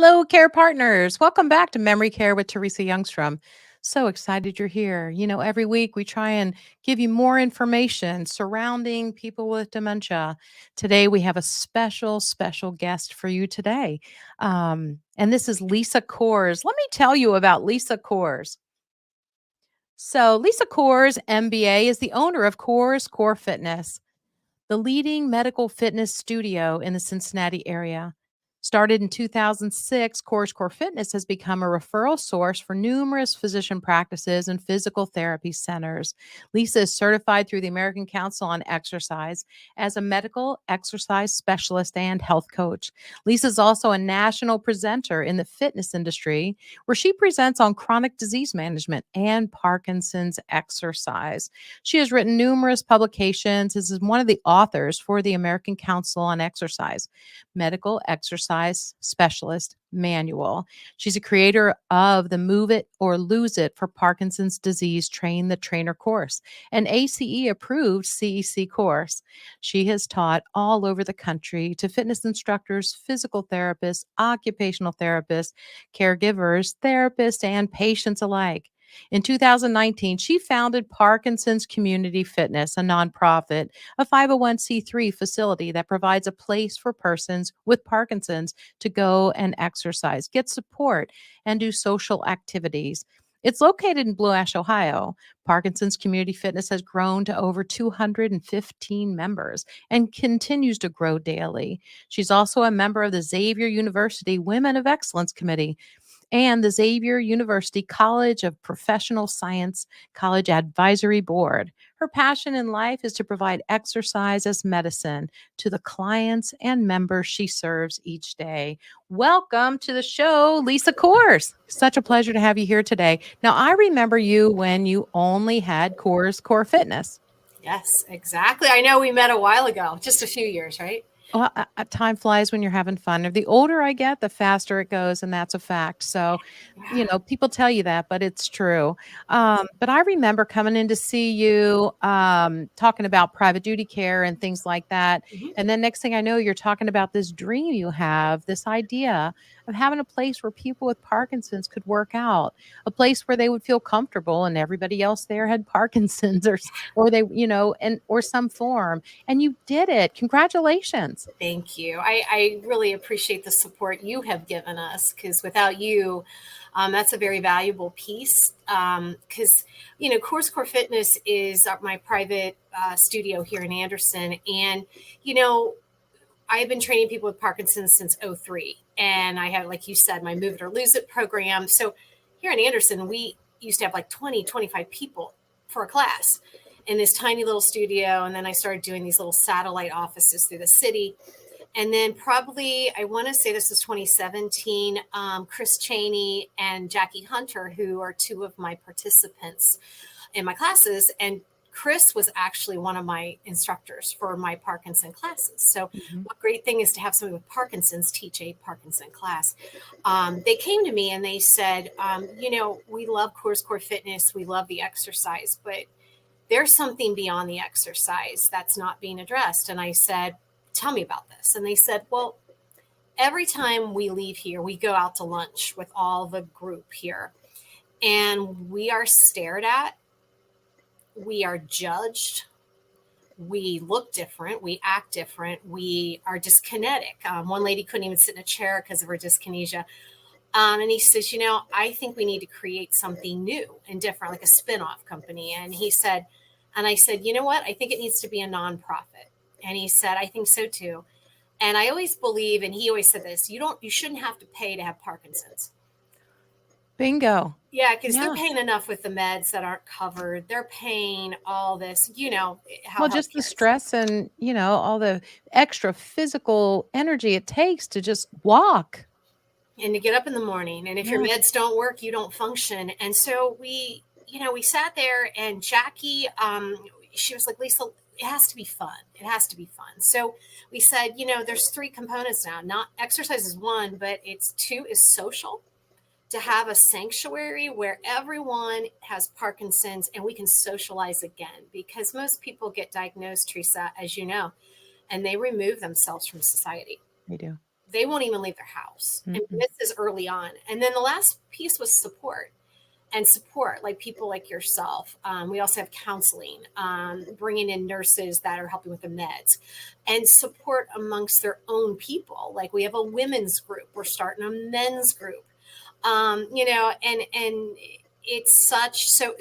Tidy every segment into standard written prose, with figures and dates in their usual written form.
Hello, Care Partners. Welcome back to Memory Care with Teresa Youngstrom. So excited you're here. Every week we try and give you more information surrounding people with dementia. Today we have a special guest for you today. And this is Lisa Coors. Let me tell you about Lisa Coors. So, Lisa Coors, MBA, is the owner of Coors Core Fitness, the leading medical fitness studio in the Cincinnati area. Started in 2006, Coors Core Fitness has become a referral source for numerous physician practices and physical therapy centers. Lisa is certified through the American Council on Exercise as a medical exercise specialist and health coach. Lisa is also a national presenter in the fitness industry, where she presents on chronic disease management and Parkinson's exercise. She has written numerous publications. This is one of the authors for the American Council on Exercise, Medical Exercise Specialist Manual. She's a creator of the Move It or Lose It for Parkinson's Disease Train the Trainer course, an ACE approved CEC course. She has taught all over the country to fitness instructors, physical therapists, occupational therapists, caregivers, therapists, and patients alike. In 2019, she founded Parkinson's Community Fitness, a nonprofit, a 501c3 facility that provides a place for persons with Parkinson's to go and exercise, get support, and do social activities. It's located in Blue Ash, Ohio. Parkinson's Community Fitness has grown to over 215 members and continues to grow daily. She's also a member of the Xavier University Women of Excellence Committee and the Xavier University College of Professional Science College Advisory Board. Her passion in life is to provide exercise as medicine to the clients and members she serves each day. Welcome to the show, Lisa Coors. Such a pleasure to have you here today. Now, I remember you when you only had Coors Core Fitness. Yes, exactly. I know we met a while ago, just a few years, right? Well, time flies when you're having fun. The older I get, the faster it goes, and that's a fact. So, people tell you that, but it's true. But I remember coming in to see you, talking about private duty care and things like that. Mhm. And then next thing I know, you're talking about this dream you have, this idea of having a place where people with Parkinson's could work out, a place where they would feel comfortable, and everybody else there had Parkinson's or they, or some form. And you did it. Congratulations. Thank you. I really appreciate the support you have given us because without you, that's a very valuable piece. Because, Course Core Fitness is my private studio here in Anderson. And, I have been training people with Parkinson's since '03. And I have, like you said, my Move It or Lose It program. So here in Anderson, we used to have like 20, 25 people for a class in this tiny little studio. And then I started doing these little satellite offices through the city. And then probably, I want to say this was 2017, Chris Cheney and Jackie Hunter, who are two of my participants in my classes. And Chris was actually one of my instructors for my Parkinson classes. So what great thing is to have somebody with Parkinson's teach a Parkinson class. They came to me and they said, we love Coors Core Fitness. We love the exercise, but there's something beyond the exercise that's not being addressed. And I said, tell me about this. And they said, well, every time we leave here, we go out to lunch with all the group here and we are stared at. We are judged. We look different. We act different. We are dyskinetic. One lady couldn't even sit in a chair because of her dyskinesia. And he says, I think we need to create something new and different, like a spin-off company. And he said, and I said, you know what? I think it needs to be a nonprofit. And he said, I think so too. And I always believe, and he always said this, you shouldn't have to pay to have Parkinson's. Bingo. Yeah, because they're paying enough with the meds that aren't covered. They're paying all this, how Just the stress and, all the extra physical energy it takes to just walk. And to get up in the morning. And if your meds don't work, you don't function. And so we sat there and Jackie, she was like, Lisa, it has to be fun. It has to be fun. So we said, there's three components now. Not exercise is one, but two is social. To have a sanctuary where everyone has Parkinson's and we can socialize again, because most people get diagnosed, Teresa, as you know, and they remove themselves from society. They do. They won't even leave their house. And Mm-mm. this is early on. And then the last piece was support and support, like people like yourself. We also have counseling, bringing in nurses that are helping with the meds, and support amongst their own people. Like we have a women's group, we're starting a men's group, and it's such so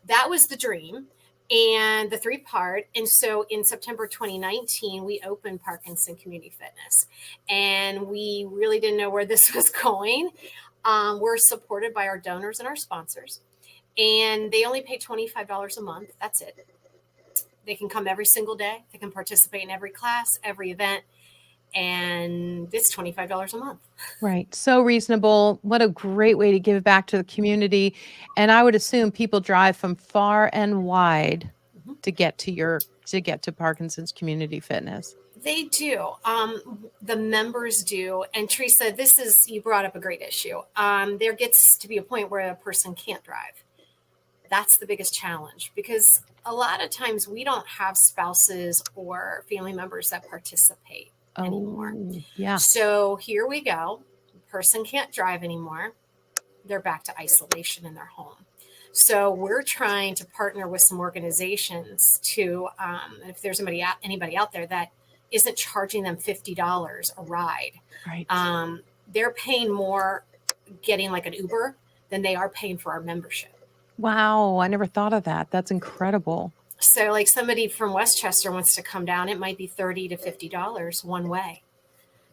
that was the dream and the three-part. And so in September 2019, we opened Parkinson Community Fitness, and we really didn't know where this was going. We're supported by our donors and our sponsors, and they only pay $25 a month. That's it. They can come every single day. They can participate in every class, every event, and it's $25 a month. Right. So reasonable. What a great way to give back to the community. And I would assume people drive from far and wide Mhm. to get to Parkinson's Community Fitness. They do. The members do. And Teresa, you brought up a great issue. There gets to be a point where a person can't drive. That's the biggest challenge, because a lot of times we don't have spouses or family members that participate anymore. Yeah. So here we go. Person can't drive anymore. They're back to isolation in their home. So we're trying to partner with some organizations to, if there's anybody out there that isn't charging them $50 a ride, Right. they're paying more getting like an Uber than they are paying for our membership. Wow. I never thought of that. That's incredible. So like somebody from Westchester wants to come down, it might be $30 to $50 one way.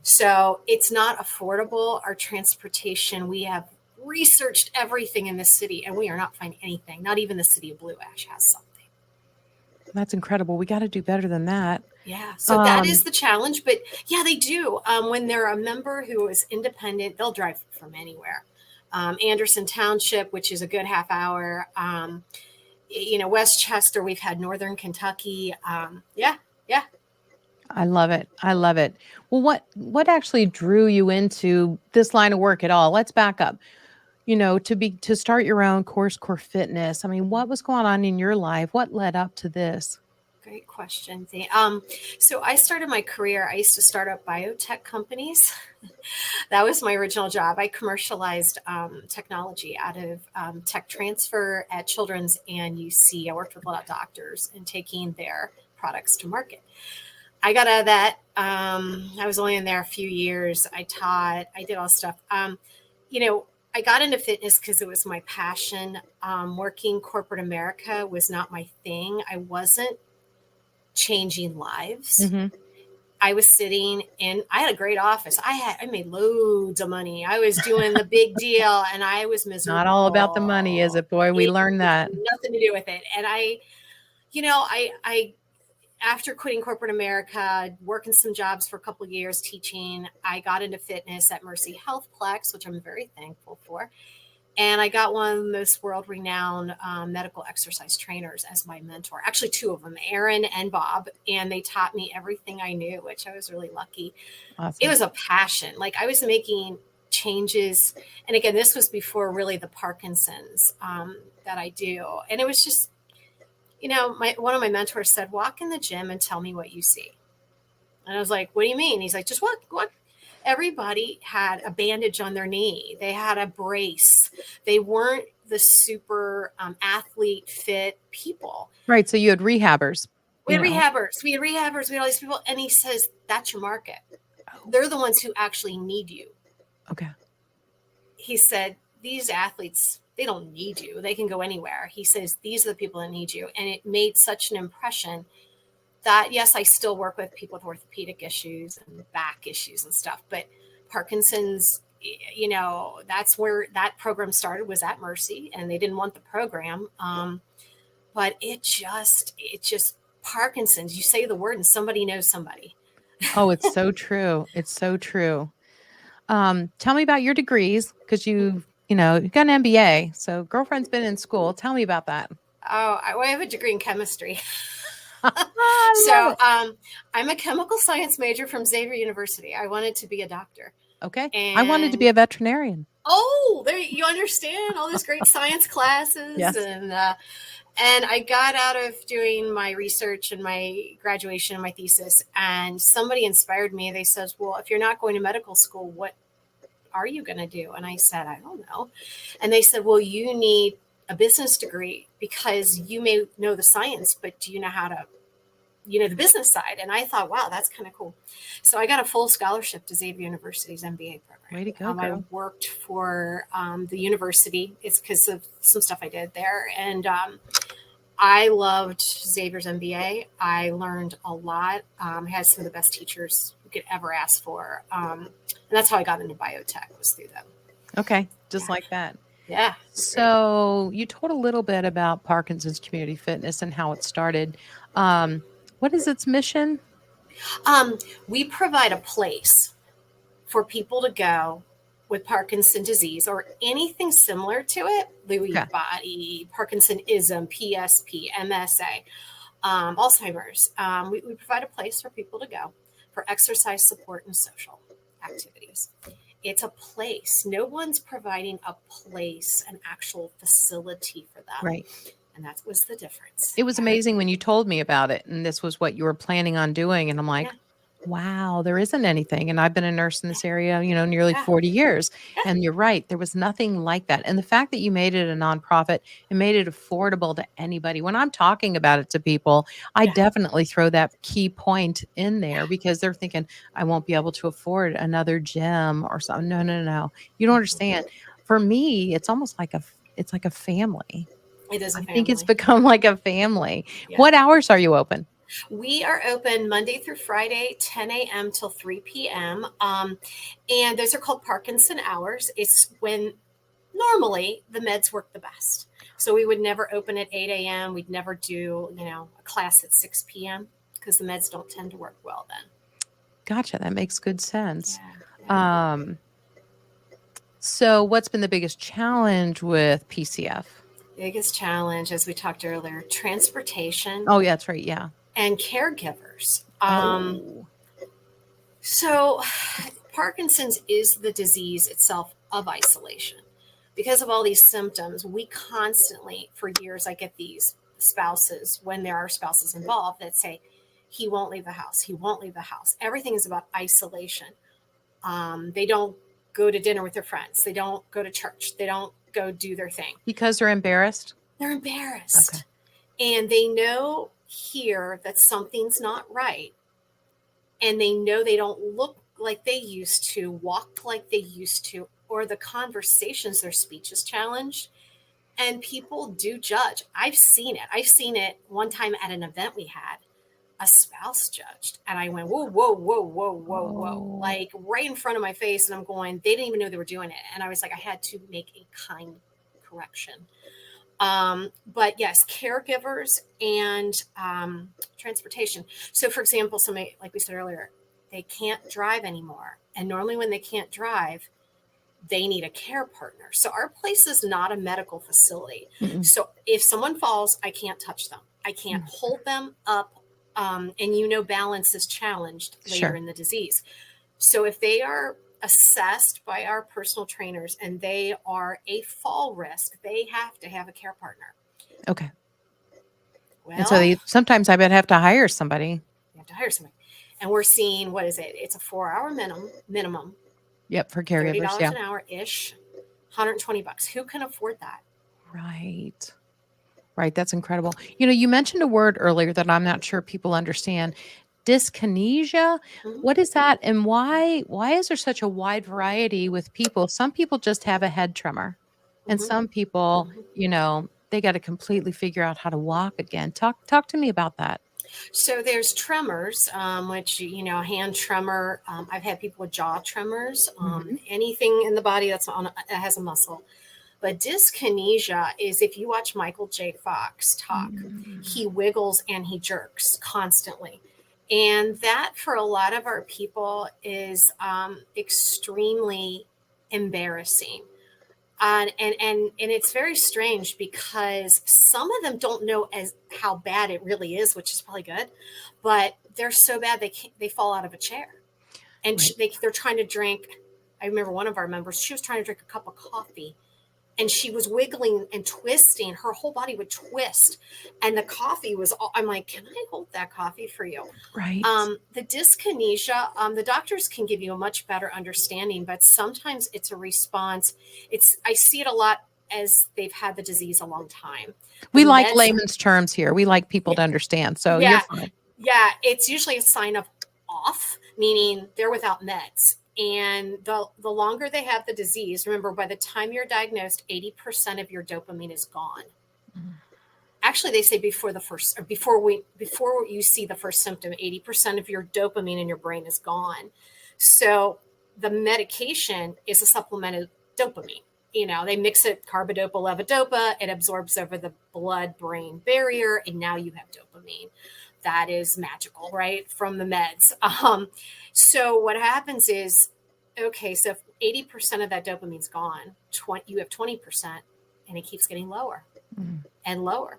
So it's not affordable. Our transportation, we have researched everything in the city, and we are not finding anything. Not even the city of Blue Ash has something. That's incredible. We got to do better than that. Yeah. So that is the challenge. But yeah, they do. When they're a member who is independent, they'll drive from anywhere. Anderson Township, which is a good half hour. Westchester, we've had Northern Kentucky. Yeah. I love it. I love it. Well, what actually drew you into this line of work at all? Let's back up. To start your own Coors Core Fitness. I mean, what was going on in your life? What led up to this? Great question. So I started my career. I used to start up biotech companies. That was my original job. I commercialized technology out of tech transfer at Children's and UC. I worked with a lot of doctors in taking their products to market. I got out of that. I was only in there a few years. I taught. I did all stuff. I got into fitness because it was my passion. Working corporate America was not my thing. I wasn't changing lives. Mm-hmm. I was sitting in, I had a great office. I made loads of money. I was doing the big deal, and I was miserable. Not all about the money, is it, boy? We learned that. Nothing to do with it. And I after quitting corporate America, working some jobs for a couple of years, teaching, I got into fitness at Mercy Healthplex, which I'm very thankful for. And I got one of the most world-renowned medical exercise trainers as my mentor. Actually, two of them, Aaron and Bob. And they taught me everything I knew, which I was really lucky. Awesome. It was a passion. Like I was making changes. And again, this was before really the Parkinson's that I do. And it was just, one of my mentors said, walk in the gym and tell me what you see. And I was like, what do you mean? He's like, just walk. Everybody had a bandage on their knee. They had a brace. They weren't the super athlete fit people. Right. So you had rehabbers. We had rehabbers. We had all these people. And he says, that's your market. They're the ones who actually need you. Okay. He said, these athletes, they don't need you. They can go anywhere. He says, these are the people that need you. And it made such an impression that, yes, I still work with people with orthopedic issues and back issues and stuff, but Parkinson's, that's where that program started, was at Mercy, and they didn't want the program. But it just Parkinson's, you say the word and somebody knows somebody. Oh, it's so true. It's so true. Tell me about your degrees, because you've got an MBA. So girlfriend's been in school. Tell me about that. Oh, I have a degree in chemistry. So I'm a chemical science major from Xavier University. I wanted to be a doctor. Okay. I wanted to be a veterinarian. Oh, there you understand all those great science classes. Yes. And I got out of doing my research and my graduation and my thesis, and somebody inspired me. They says, "Well, if you're not going to medical school, what are you going to do?" And I said, "I don't know." And they said, "Well, you need a business degree because you may know the science, but do you know how to, the business side?" And I thought, wow, that's kind of cool. So I got a full scholarship to Xavier University's MBA program. Way to go, I girl. worked for the university. It's because of some stuff I did there. And I loved Xavier's MBA. I learned a lot. I had some of the best teachers you could ever ask for. And that's how I got into biotech, was through them. Okay. Just Yeah. like that. Yeah. So you told a little bit about Parkinson's Community Fitness and how it started. What is its mission? We provide a place for people to go with Parkinson disease or anything similar to it, Lewy Okay. body, Parkinsonism, PSP, MSA, Alzheimer's. We provide a place for people to go for exercise support and social activities. It's a place. No one's providing a place, an actual facility for them. Right. And that was the difference. It was amazing when you told me about it, and this was what you were planning on doing. And I'm like, Yeah. wow, there isn't anything. And I've been a nurse in this area, nearly Yeah. 40 years. Yeah. And you're right. There was nothing like that. And the fact that you made it a nonprofit and made it affordable to anybody. When I'm talking about it to people, I Yeah. definitely throw that key point in there because they're thinking, I won't be able to afford another gym or something. No, no, no. You don't understand. For me, it's almost like it's like a family. It is a I think it's family. become like a family. Yeah. What hours are you open? We are open Monday through Friday, 10 a.m. till 3 p.m. And those are called Parkinson hours. It's when normally the meds work the best. So we would never open at 8 a.m. We'd never do, a class at 6 p.m. because the meds don't tend to work well then. Gotcha. That makes good sense. Yeah. So what's been the biggest challenge with PCF? Biggest challenge, as we talked earlier, transportation Oh, yeah, that's right. Yeah. and caregivers. Oh, So Parkinson's is the disease itself of isolation. Because of all these symptoms, we constantly, for years, I get these spouses, when there are spouses involved, that say, he won't leave the house. He won't leave the house. Everything is about isolation. They don't go to dinner with their friends. They don't go to church. They don't go do their thing. because they're embarrassed? They're embarrassed. Okay. And they know here that something's not right. And they know they don't look like they used to, walk like they used to, or the conversations, their speech is challenged. And people do judge. I've seen it. I've seen it one time at an event we had. A spouse judged. And I went, whoa, whoa, whoa, whoa, whoa, whoa. Like right in front of my face. And I'm going, they didn't even know they were doing it. And I was like, I had to make a kind correction. But yes, caregivers and transportation. So, for example, somebody, like we said earlier, they can't drive anymore. And normally, when they can't drive, they need a care partner. So, our place is not a medical facility. Mm-mm. So, if someone falls, I can't touch them, I can't hold them up. And balance is challenged later Sure. in the disease. So, if they are assessed by our personal trainers and they are a fall risk, they have to have a care partner. Okay. Well, And so sometimes I bet have to hire somebody. you have to hire somebody. And we're seeing, what is it? It's a 4-hour minimum. Yep, for caregivers. $30 Yeah. an hour ish, $120. Who can afford that? Right. Right. That's incredible. You mentioned a word earlier that I'm not sure people understand. Dyskinesia. Mhm. What is that? And why is there such a wide variety with people? Some people just have a head tremor. And Mhm. some people, they got to completely figure out how to walk again. Talk to me about that. So there's tremors, which, hand tremor. I've had people with jaw tremors, Mhm. anything in the body that has a muscle. But dyskinesia is, if you watch Michael J. Fox talk, he wiggles and he jerks constantly. And that, for a lot of our people, is extremely embarrassing. And it's very strange because some of them don't know as how bad it really is, which is probably good, but they're so bad they fall out of a chair, and Right. they're trying to drink. I remember one of our members; she was trying to drink a cup of coffee, and she was wiggling and twisting. Her whole body would twist, and the coffee was all, I'm like, can I hold that coffee for you? Right. The dyskinesia, the doctors can give you a much better understanding, but sometimes it's a response. I see it a lot as they've had the disease a long time. We like layman's terms here. We like people to understand. So you're fine. Yeah, it's usually a sign of off, meaning they're without meds. And the longer they have the disease, remember, by the time you're diagnosed, 80% of your dopamine is gone. Mm-hmm. Actually, they say before you see the first symptom, 80% of your dopamine in your brain is gone. So the medication is a supplemented dopamine. They mix it, carbidopa, levodopa, it absorbs over the blood-brain barrier, and now you have dopamine. That is magical, right? From the meds. So what happens is, okay, so if 80% of that dopamine's gone, you have 20%, and it keeps getting lower and lower.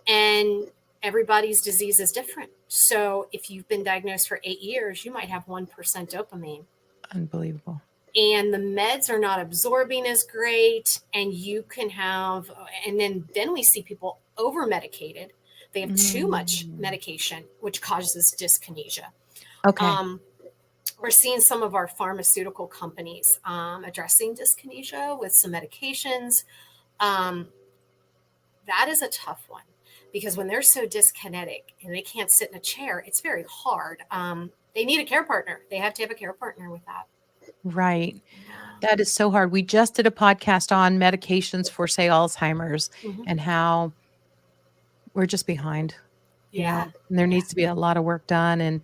And everybody's disease is different. So if you've been diagnosed for 8 years, you might have 1% dopamine. Unbelievable. And the meds are not absorbing as great. And you can have, and then we see people over medicated. They have too much medication, which causes dyskinesia. Okay. We're seeing some of our pharmaceutical companies addressing dyskinesia with some medications. That is a tough one, because when they're so dyskinetic and they can't sit in a chair, it's very hard. They need a care partner. They have to have a care partner with that. Right. That is so hard. We just did a podcast on medications for, say, Alzheimer's, and how we're just behind. Yeah. And there needs to be a lot of work done. And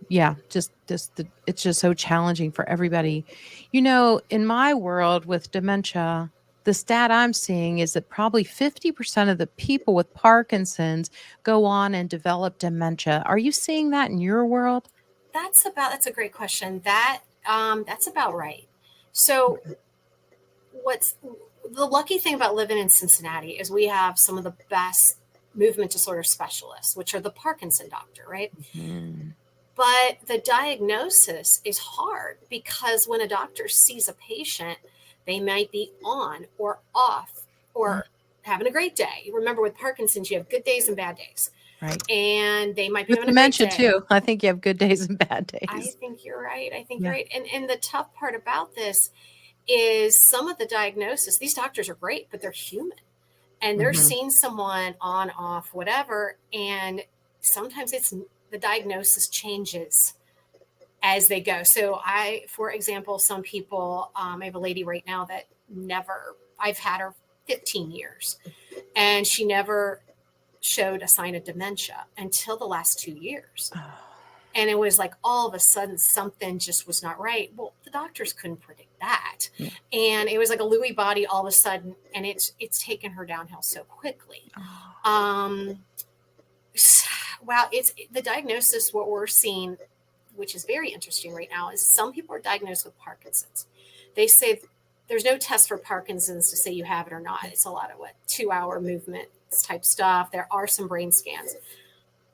it's just so challenging for everybody. In my world with dementia, the stat I'm seeing is that probably 50% of the people with Parkinson's go on and develop dementia. Are you seeing that in your world? That's a great question. That's about right. So what's the lucky thing about living in Cincinnati is we have some of the best movement disorder specialists, which are the Parkinson doctor, right? Mm-hmm. But the diagnosis is hard, because when a doctor sees a patient, they might be on or off or having a great day. Remember, with Parkinson's, you have good days and bad days. Right. And they might be with having dementia a great day too. I think you have good days and bad days. I think you're right. You're right. And the tough part about this is some of the diagnosis, these doctors are great, but they're human, and they're seeing someone on, off, whatever. And sometimes the diagnosis changes as they go. So for example, some people, I have a lady right now that I've had her 15 years, and she never showed a sign of dementia until the last 2 years. And it was like all of a sudden something just was not right. Well, the doctors couldn't predict that. Yeah. And it was like a Lewy body all of a sudden, and it's taken her downhill so quickly. Wow, it's the diagnosis. What we're seeing, which is very interesting right now, is some people are diagnosed with Parkinson's. They say there's no test for Parkinson's to say you have it or not. It's a lot of 2-hour movement type stuff. There are some brain scans.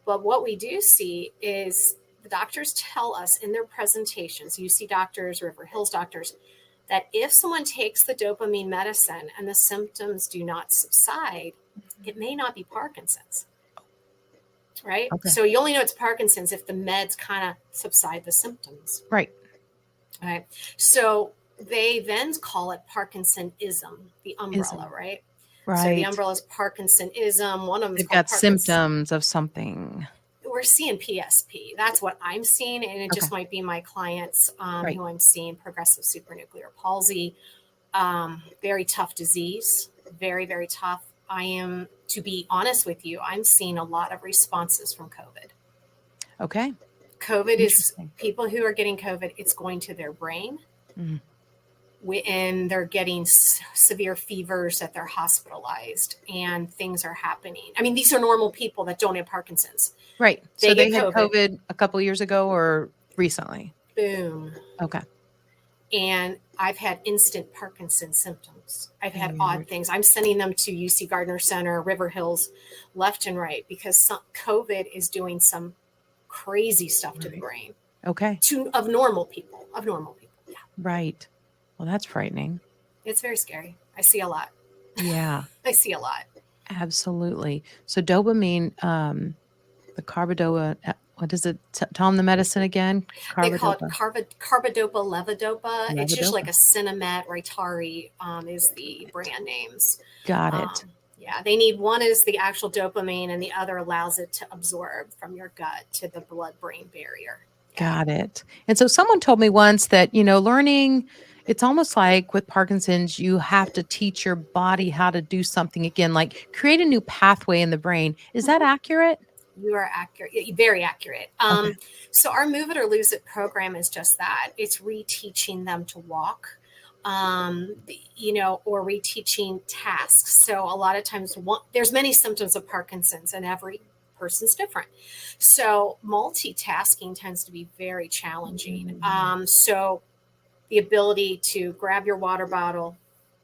But what we do see is the doctors tell us in their presentations, UC doctors, River Hills doctors, that if someone takes the dopamine medicine and the symptoms do not subside, it may not be Parkinson's. Right? Okay. So you only know it's Parkinson's if the meds kind of subside the symptoms. Right. Okay. So they then call it Parkinsonism, the umbrella, right? Right. So the umbrella is Parkinsonism. One of them, they've got symptoms of something. We're seeing PSP. That's what I'm seeing. And it just might be my clients who I'm seeing, progressive supranuclear palsy. Very tough disease. Very, very tough. To be honest with you, I'm seeing a lot of responses from COVID. Okay. COVID is people who are getting COVID, it's going to their brain. Mm-hmm. And they're getting severe fevers, that they're hospitalized, and things are happening. I mean, these are normal people that don't have Parkinson's. Right. So they had COVID a couple years ago or recently? Boom. Okay. And I've had instant Parkinson's symptoms. I've had odd things. I'm sending them to UC Gardner Center, River Hills, left and right, because COVID is doing some crazy stuff to the brain. Okay. Of normal people. Yeah. Right. Well, that's frightening. It's very scary. I see a lot. Yeah, I see a lot. absolutely. So dopamine, the carbidopa, what is it? Tell them the medicine again. They call it Carbidopa, carbidopa levodopa. It's usually like levodopa. a Cinemet or Itari is the brand names. Got it. Um, yeah, they need one is the actual dopamine, and the other allows it to absorb from your gut to the blood-brain barrier. Yeah. Got it. And so someone told me once that, learning, it's almost like with Parkinson's, you have to teach your body how to do something again, like create a new pathway in the brain. Is that Mhm. accurate? You are accurate, very accurate. Okay. So our Move It or Lose It program is just that. It's reteaching them to walk, or reteaching tasks. So a lot of times, there's many symptoms of Parkinson's, and every person's different. So multitasking tends to be very challenging. Mm. So the ability to grab your water bottle,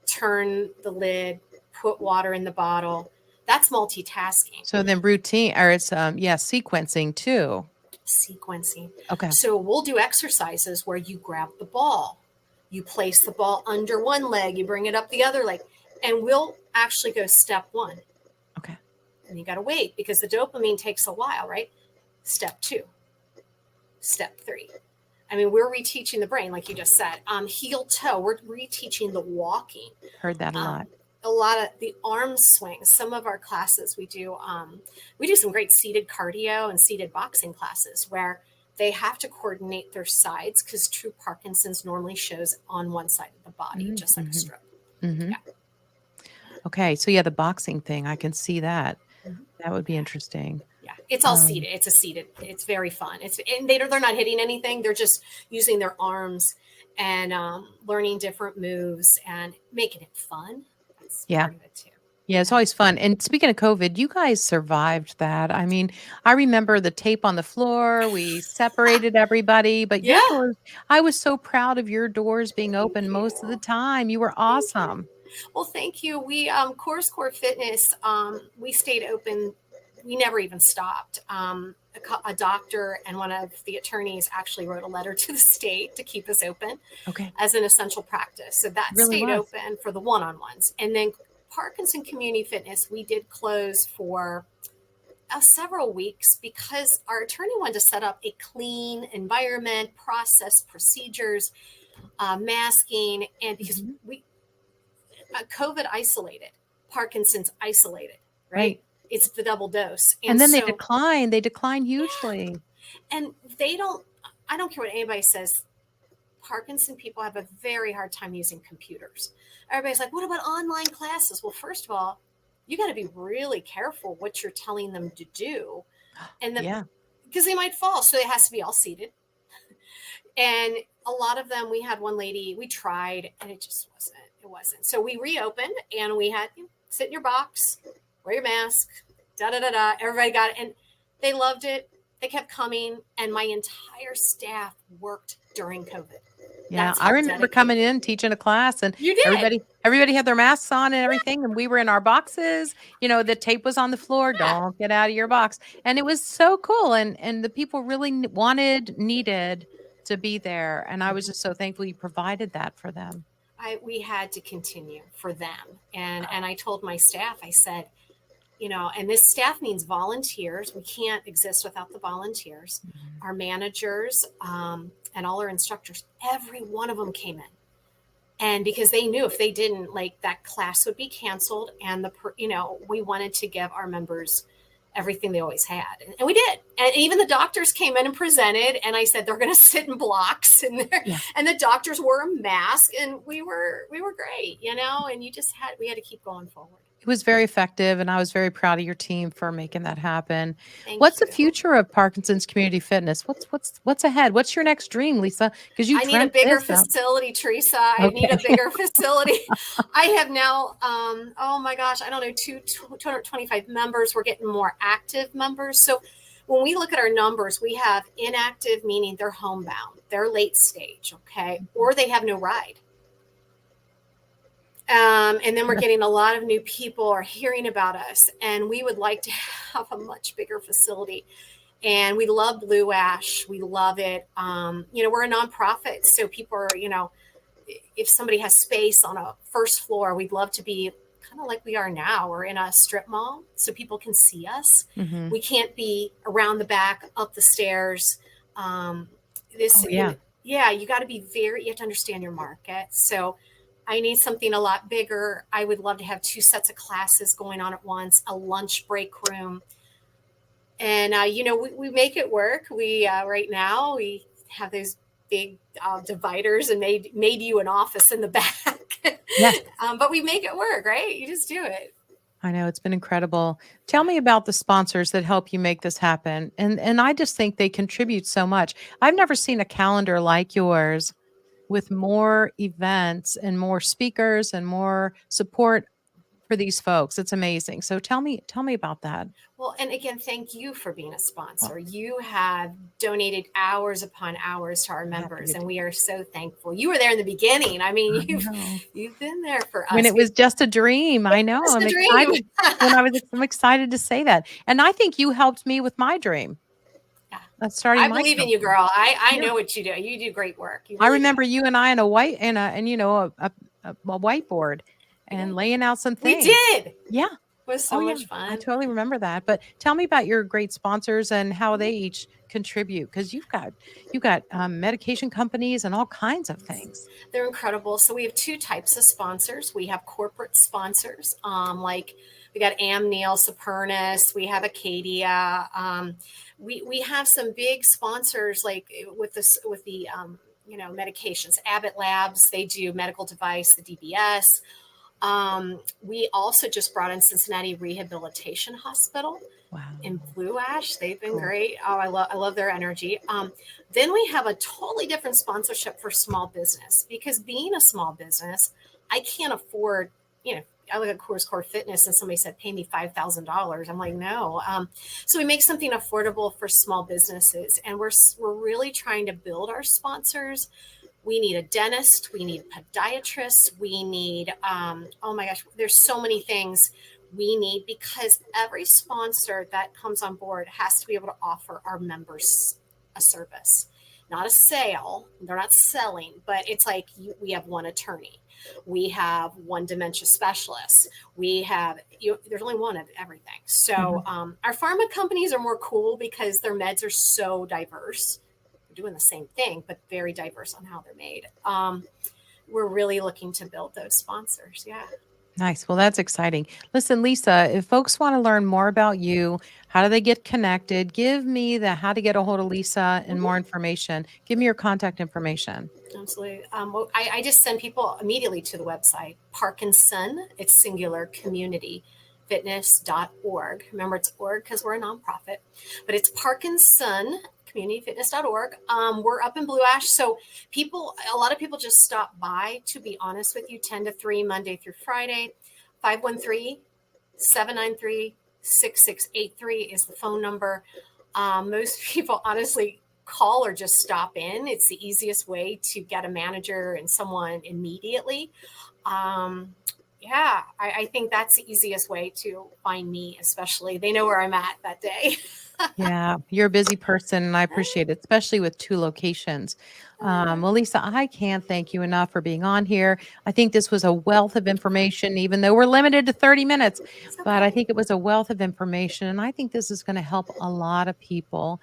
turn the lid, put water in the bottle, that's multitasking. So then routine or it's sequencing too. Sequencing. Okay. So we'll do exercises where you grab the ball, you place the ball under one leg, you bring it up the other leg, and we'll actually go step 1. Okay. And you got to wait because the dopamine takes a while, right? Step 2, step 3. I mean, we're reteaching the brain, like you just said. Heel toe, we're reteaching the walking. Heard that a lot. A lot of the arm swings. Some of our classes we do some great seated cardio and seated boxing classes where they have to coordinate their sides because true Parkinson's normally shows on one side of the body, just like a stroke. Mm-hmm. Yeah. Okay. So yeah, the boxing thing, I can see that. Mhm. That would be interesting. Yeah, it's all seated. It's very fun. And they're not hitting anything. They're just using their arms and learning different moves and making it fun. That's Yeah. part of it too. Yeah, it's always fun. And speaking of COVID, you guys survived that. I mean, I remember the tape on the floor. We separated everybody, but your Yeah. doors, I was so proud of your doors being open most of the you. time. You were Thank you. awesome. Well, thank you. We Coors Core Fitness, we stayed open. We never even stopped. A doctor and one of the attorneys actually wrote a letter to the state to keep us open Okay. as an essential practice. So that Really stayed was. open for the one-on-ones. And then Parkinson Community Fitness, we did close for several weeks because our attorney wanted to set up a clean environment, process, procedures, masking, and because Mhm. we COVID isolated, Parkinson's isolated, right? Right. It's the double dose. And then so, they decline hugely. and I don't care what anybody says, Parkinson people have a very hard time using computers. Everybody's like, what about online classes? Well, first of all, you got to be really careful what you're telling them to do. And Yeah. because they might fall. So it has to be all seated. And a lot of them, we had one lady, we tried and it just wasn't. So we reopened and we had sit in your box, wear your mask, da da da da. Everybody got it. And they loved it. They kept coming. And my entire staff worked during COVID. Yeah. That's I how remember dedicated. coming in, teaching a class, and You did. everybody had their masks on and everything. And we were in our boxes. The tape was on the floor. Yeah. Don't get out of your box. And it was so cool. And the people really needed to be there. And I was just so thankful you provided that for them. We had to continue for them. And I told my staff, I said, and this staff means volunteers. We can't exist without the volunteers. Mhm. Our managers and all our instructors, every one of them came in. And because they knew if they didn't, like that class would be canceled. And we wanted to give our members everything they always had. And we did. And even the doctors came in and presented. And I said, they're going to sit in blocks and the doctors wore a mask and we were great, and we had to keep going forward. It was very effective, and I was very proud of your team for making that happen. Thank What's you. the future of Parkinson's Community Fitness? What's ahead? What's your next dream, Lisa? Because I need a bigger facility, Teresa. I need a bigger facility. I have now, oh my gosh, I don't know, 225 members. We're getting more active members. So when we look at our numbers, we have inactive, meaning they're homebound, they're late stage, okay, or they have no ride. And then we're getting a lot of new people are hearing about us, and we would like to have a much bigger facility. And we love Blue Ash. We love it. We're a nonprofit, so people are, if somebody has space on a first floor, we'd love to be kind of like we are now. We're in a strip mall so people can see us. Hmm. We can't be around the back, up the stairs. This, Oh, yeah. yeah, you got to be you have to understand your market. So I need something a lot bigger. I would love to have two sets of classes going on at once, a lunch break room. And, we make it work. Right now, we have those big dividers and made you an office in the back. Yes. But we make it work, right? You just do it. I know it's been incredible. Tell me about the sponsors that help you make this happen. And I just think they contribute so much. I've never seen a calendar like yours with more events and more speakers and more support for these folks. It's amazing. So tell me about that. Well, and again, thank you for being a Well, sponsor. You have donated hours upon hours to our happy members, to and do. we are so thankful. You were there in the beginning. I mean, I you've know. you've been there for When us. it was just a dream. I know. That's I'm the dream. excited. I'm excited to say that. And I think you helped me with my dream Yeah. of starting I my believe in you, company. girl. I Yeah. know what you do. You do great work. You I really do. remember you and I in a white and a whiteboard We did. and laying out some We things. did. It Yeah. was Oh so yeah. much I fun. totally remember that. But tell me about your great sponsors and how they each contribute because you've got medication companies and all kinds of things. They're incredible. So we have two types of sponsors. We have corporate sponsors, like we got Amneal, Supernus. We have Acadia. We have some big sponsors like with the medications. Abbott Labs, they do medical device, the DBS. We also just brought in Cincinnati Rehabilitation Hospital Wow. in Blue Ash. They've been Cool. great. Oh, I love their energy. Then we have a totally different sponsorship for small business because being a small business, I can't afford. I look at Coors Core Fitness and somebody said, "Pay me $5,000." I'm like, no. So we make something affordable for small businesses, and we're really trying to build our sponsors. We need a dentist, we need podiatrists, we need oh my gosh, there's so many things we need because every sponsor that comes on board has to be able to offer our members a service, not a sale. They're not selling, but it's like we have one attorney, we have one dementia specialist, we have there's only one of everything. So Mhm. our pharma companies are more cool because their meds are so diverse, doing the same thing, but very diverse on how they're made. We're really looking to build those sponsors. Yeah. Nice. Well, that's exciting. Listen, Lisa, if folks want to learn more about you, how do they get connected? Give me the how to get a hold of Lisa and more Mhm. information. Give me your contact information. Absolutely. Well, I just send people immediately to the website, Parkinson, it's singular, community fitness.org. Remember, it's org because we're a nonprofit, but it's Parkinson communityfitness.org. We're up in Blue Ash. So a lot of people just stop by, to be honest with you, 10 to 3, Monday through Friday. 513-793-6683 is the phone number. Most people honestly call or just stop in. It's the easiest way to get a manager and someone immediately. Yeah, I think that's the easiest way to find me, especially. They know where I'm at that day. Yeah, you're a busy person, and I appreciate it, especially with 2 locations. Well, Lisa, I can't thank you enough for being on here. I think this was a wealth of information, even though we're limited to 30 minutes, It's but I okay. think it was a wealth of information, and I think this is gonna help a lot of people,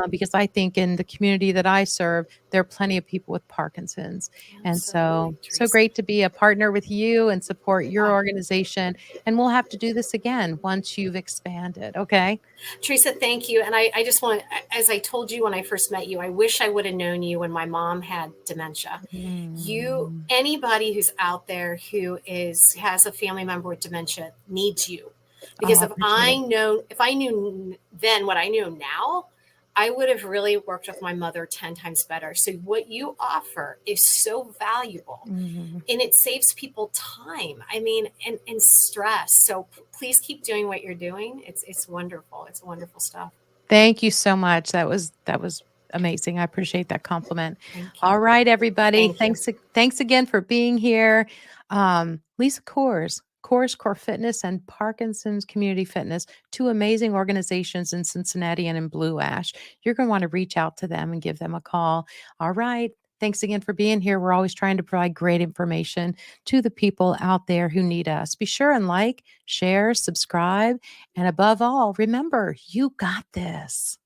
because I think in the community that I serve, there are plenty of people with Parkinson's, and Absolutely, so Teresa. great to be a partner with you and support your organization, and we'll have to do this again once you've expanded, okay? Teresa, thank you. And I just want, as I told you when I first met you, I wish I would have known you when my mom had dementia. Mm. Anybody who's out there who has a family member with dementia needs you. Oh, Because I appreciate it. if I knew then what I knew now, I would have really worked with my mother 10 times better. So what you offer is so valuable Mhm. and it saves people time. I mean, and stress. So please keep doing what you're doing. It's wonderful. It's wonderful stuff. Thank you so much. That was amazing. I appreciate that compliment. Thank you. All right, everybody. Thank you. Thanks again for being here. Lisa Coors Core Fitness and Parkinson's Community Fitness, 2 amazing organizations in Cincinnati and in Blue Ash. You're going to want to reach out to them and give them a call. All right. Thanks again for being here. We're always trying to provide great information to the people out there who need us. Be sure and like, share, subscribe, and above all, remember, you got this.